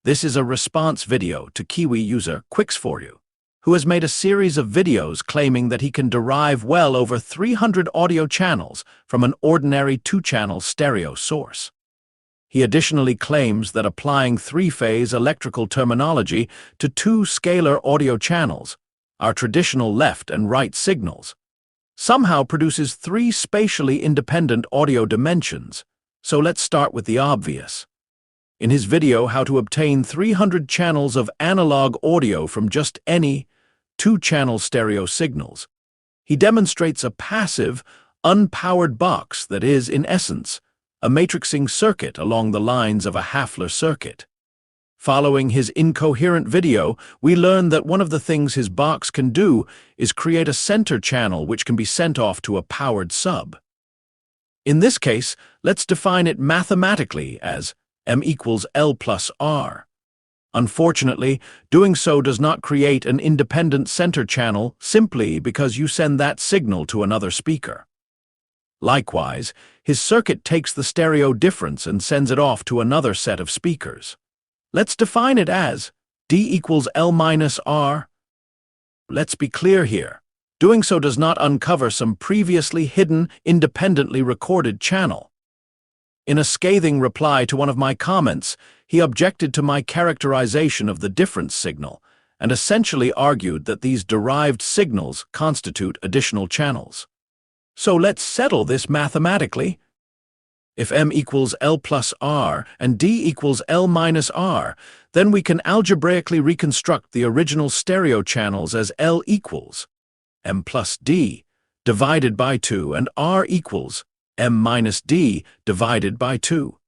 This is a response video to Kiwi user QUIX4U, who has made a series of videos claiming that he can derive well over 300 audio channels from an ordinary two-channel stereo source. He additionally claims that applying three-phase electrical terminology to two scalar audio channels, our traditional left and right signals, somehow produces three spatially independent audio dimensions. So let's start with the obvious. In his video, How to Obtain 300 Channels of Analog Audio from Just Any Two-Channel Stereo Signals, he demonstrates a passive, unpowered box that is, in essence, a matrixing circuit along the lines of a Hafler circuit. Following his incoherent video, we learn that one of the things his box can do is create a center channel which can be sent off to a powered sub. In this case, let's define it mathematically as M equals L plus R. Unfortunately, doing so does not create an independent center channel simply because you send that signal to another speaker. Likewise, his circuit takes the stereo difference and sends it off to another set of speakers. Let's define it as D equals L minus R. Let's be clear here. Doing so does not uncover some previously hidden, independently recorded channel. In a scathing reply to one of my comments, he objected to my characterization of the difference signal and essentially argued that these derived signals constitute additional channels. So let's settle this mathematically. If M equals L plus R and D equals L minus R, then we can algebraically reconstruct the original stereo channels as L equals M plus D divided by 2 and R equals M minus D divided by 2.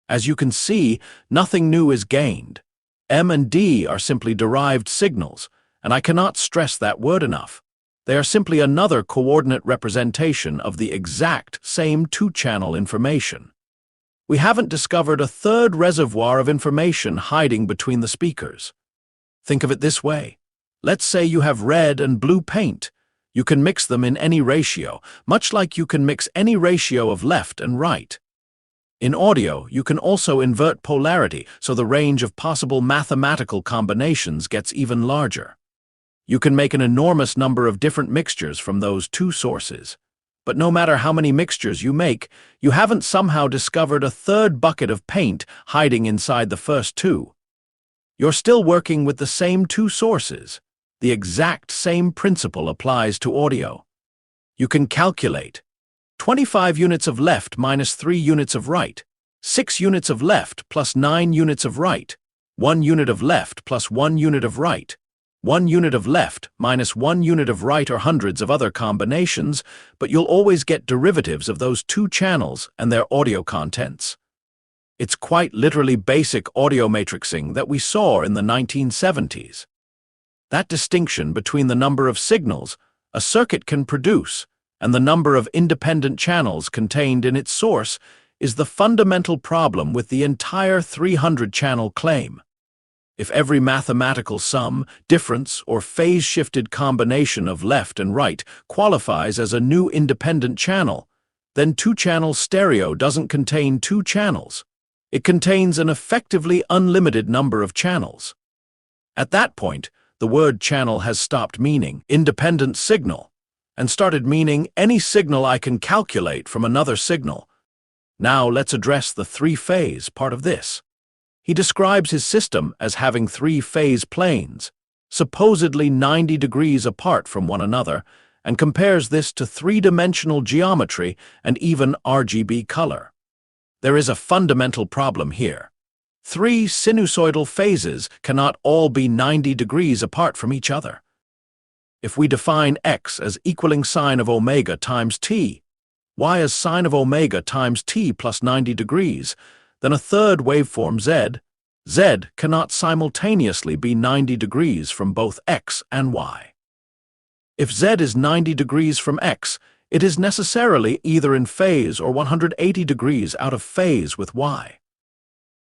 As you can see, nothing new is gained. M and D are simply derived signals, and I cannot stress that word enough. They are simply another coordinate representation of the exact same two-channel information. We haven't discovered a third reservoir of information hiding between the speakers. Think of it this way. Let's say you have red and blue paint. You can mix them in any ratio, much like you can mix any ratio of left and right. In audio, you can also invert polarity, so the range of possible mathematical combinations gets even larger. You can make an enormous number of different mixtures from those two sources. But no matter how many mixtures you make, you haven't somehow discovered a third bucket of paint hiding inside the first two. You're still working with the same two sources. The exact same principle applies to audio. You can calculate 25 units of left minus 3 units of right, 6 units of left plus 9 units of right, 1 unit of left plus 1 unit of right, 1 unit of left minus 1 unit of right, or hundreds of other combinations, but you'll always get derivatives of those two channels and their audio contents. It's quite literally basic audio matrixing that we saw in the 1970s. That distinction between the number of signals a circuit can produce and the number of independent channels contained in its source is the fundamental problem with the entire 300-channel claim. If every mathematical sum, difference, or phase-shifted combination of left and right qualifies as a new independent channel, then two-channel stereo doesn't contain two channels. It contains an effectively unlimited number of channels. At that point, the word channel has stopped meaning independent signal and started meaning any signal I can calculate from another signal. Now let's address the three-phase part of this. He describes his system as having three-phase planes, supposedly 90 degrees apart from one another, and compares this to three-dimensional geometry and even RGB color. There is a fundamental problem here. Three sinusoidal phases cannot all be 90 degrees apart from each other. If we define x as equaling sine of omega times t, y as sine of omega times t plus 90 degrees, then a third waveform z cannot simultaneously be 90 degrees from both x and y. If z is 90 degrees from x, it is necessarily either in phase or 180 degrees out of phase with y.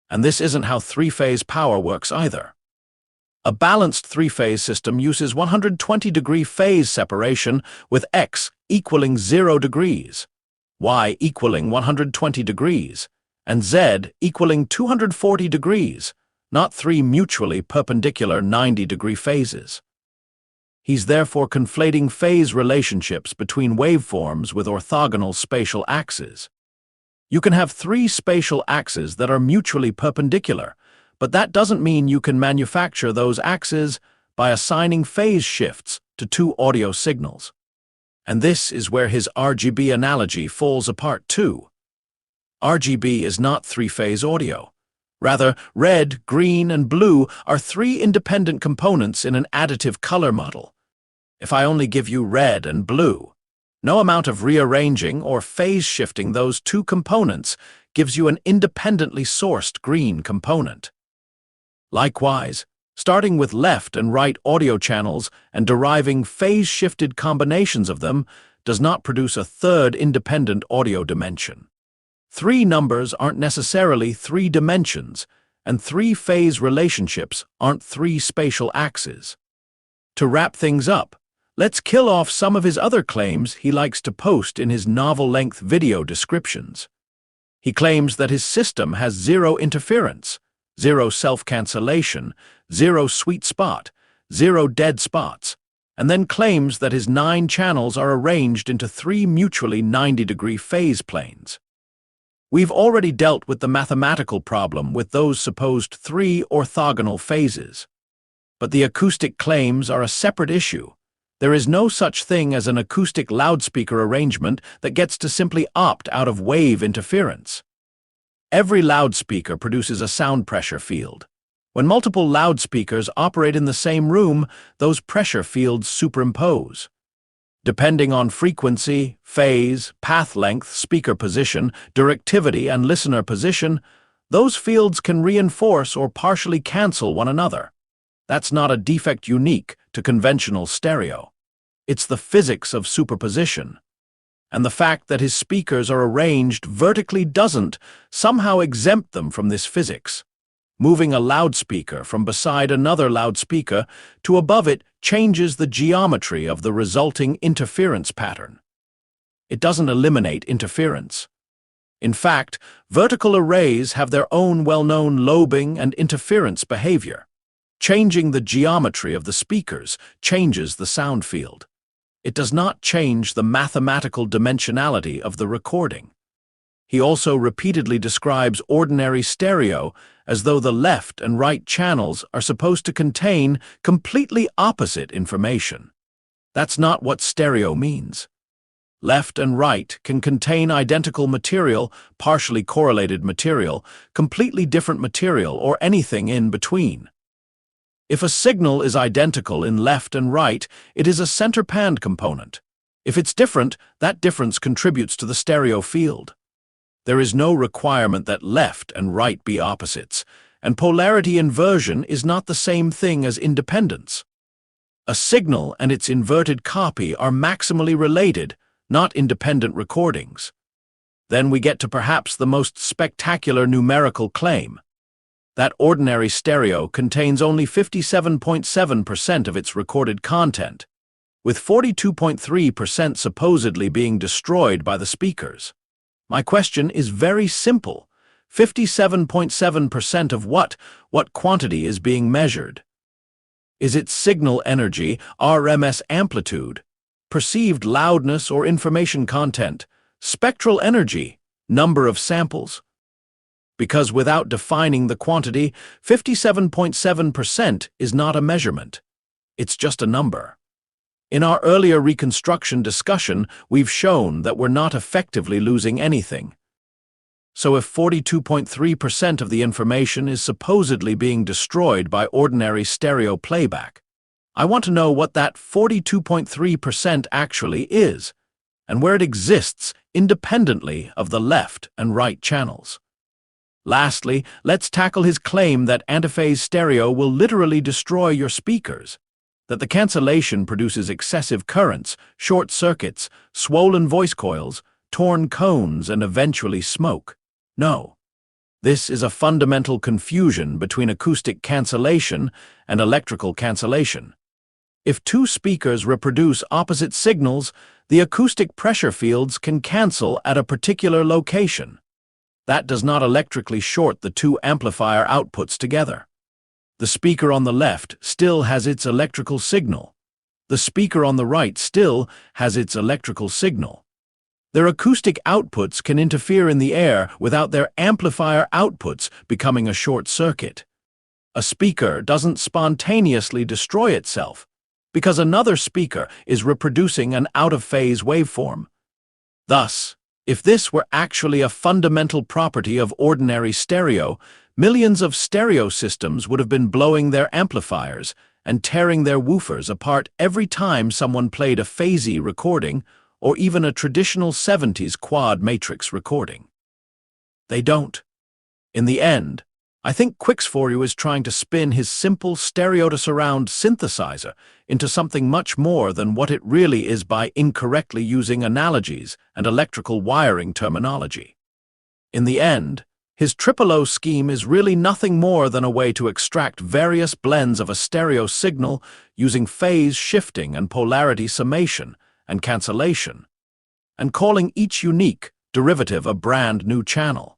And this isn't how three-phase power works either. A balanced three-phase system uses 120-degree phase separation with x equaling 0 degrees, y equaling 120 degrees, and z equaling 240 degrees, not three mutually perpendicular 90-degree phases. He's therefore conflating phase relationships between waveforms with orthogonal spatial axes. You can have three spatial axes that are mutually perpendicular, but that doesn't mean you can manufacture those axes by assigning phase shifts to two audio signals. And this is where his RGB analogy falls apart too. RGB is not three-phase audio. Rather, red, green, and blue are three independent components in an additive color model. If I only give you red and blue, no amount of rearranging or phase shifting those two components gives you an independently sourced green component. Likewise, starting with left and right audio channels and deriving phase-shifted combinations of them does not produce a third independent audio dimension. Three numbers aren't necessarily three dimensions, and three-phase relationships aren't three spatial axes. To wrap things up, let's kill off some of his other claims he likes to post in his novel-length video descriptions. He claims that his system has zero interference, zero self-cancellation, zero sweet spot, zero dead spots, and then claims that his 9 channels are arranged into three mutually 90-degree phase planes. We've already dealt with the mathematical problem with those supposed three orthogonal phases. But the acoustic claims are a separate issue. There is no such thing as an acoustic loudspeaker arrangement that gets to simply opt out of wave interference. Every loudspeaker produces a sound pressure field. When multiple loudspeakers operate in the same room, those pressure fields superimpose. Depending on frequency, phase, path length, speaker position, directivity, and listener position, those fields can reinforce or partially cancel one another. That's not a defect unique to conventional stereo. It's the physics of superposition. And the fact that his speakers are arranged vertically doesn't somehow exempt them from this physics. Moving a loudspeaker from beside another loudspeaker to above it changes the geometry of the resulting interference pattern. It doesn't eliminate interference. In fact, vertical arrays have their own well-known lobing and interference behavior. Changing the geometry of the speakers changes the sound field. It does not change the mathematical dimensionality of the recording. He also repeatedly describes ordinary stereo as though the left and right channels are supposed to contain completely opposite information. That's not what stereo means. Left and right can contain identical material, partially correlated material, completely different material, or anything in between. If a signal is identical in left and right, it is a center band component. If it's different, that difference contributes to the stereo field. There is no requirement that left and right be opposites, and polarity inversion is not the same thing as independence. A signal and its inverted copy are maximally related, not independent recordings. Then we get to perhaps the most spectacular numerical claim. That ordinary stereo contains only 57.7% of its recorded content, with 42.3% supposedly being destroyed by the speakers. My question is very simple. 57.7% of what quantity is being measured? Is it signal energy, RMS amplitude, perceived loudness or information content, spectral energy, number of samples? Because without defining the quantity, 57.7% is not a measurement. It's just a number. In our earlier reconstruction discussion, we've shown that we're not effectively losing anything. So if 42.3% of the information is supposedly being destroyed by ordinary stereo playback, I want to know what that 42.3% actually is, and where it exists independently of the left and right channels. Lastly, let's tackle his claim that antiphase stereo will literally destroy your speakers, that the cancellation produces excessive currents, short circuits, swollen voice coils, torn cones, and eventually smoke. No. This is a fundamental confusion between acoustic cancellation and electrical cancellation. If two speakers reproduce opposite signals, the acoustic pressure fields can cancel at a particular location. That does not electrically short the two amplifier outputs together. The speaker on the left still has its electrical signal. The speaker on the right still has its electrical signal. Their acoustic outputs can interfere in the air without their amplifier outputs becoming a short circuit. A speaker doesn't spontaneously destroy itself because another speaker is reproducing an out-of-phase waveform. Thus, if this were actually a fundamental property of ordinary stereo, millions of stereo systems would have been blowing their amplifiers and tearing their woofers apart every time someone played a phasey recording or even a traditional 70s quad matrix recording. They don't. In the end, I think QUIX4U is trying to spin his simple stereo-to-surround synthesizer into something much more than what it really is by incorrectly using analogies and electrical wiring terminology. In the end, his Trippello scheme is really nothing more than a way to extract various blends of a stereo signal using phase shifting and polarity summation and cancellation, and calling each unique derivative a brand new channel.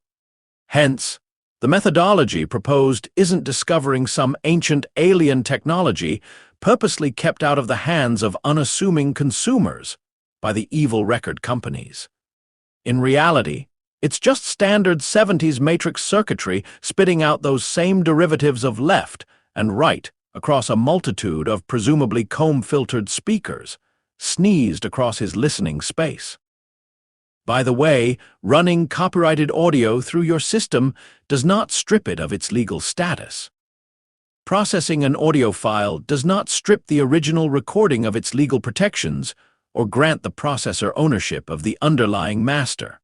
Hence, the methodology proposed isn't discovering some ancient alien technology purposely kept out of the hands of unassuming consumers by the evil record companies. In reality, it's just standard 70s matrix circuitry spitting out those same derivatives of left and right across a multitude of presumably comb-filtered speakers, sneezed across his listening space. By the way, running copyrighted audio through your system does not strip it of its legal status. Processing an audio file does not strip the original recording of its legal protections or grant the processor ownership of the underlying master.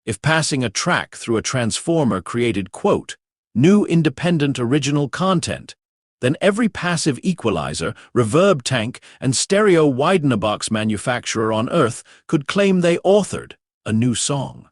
If passing a track through a transformer created, quote, new independent original content, then every passive equalizer, reverb tank, and stereo widen-a-box manufacturer on Earth could claim they authored a new song.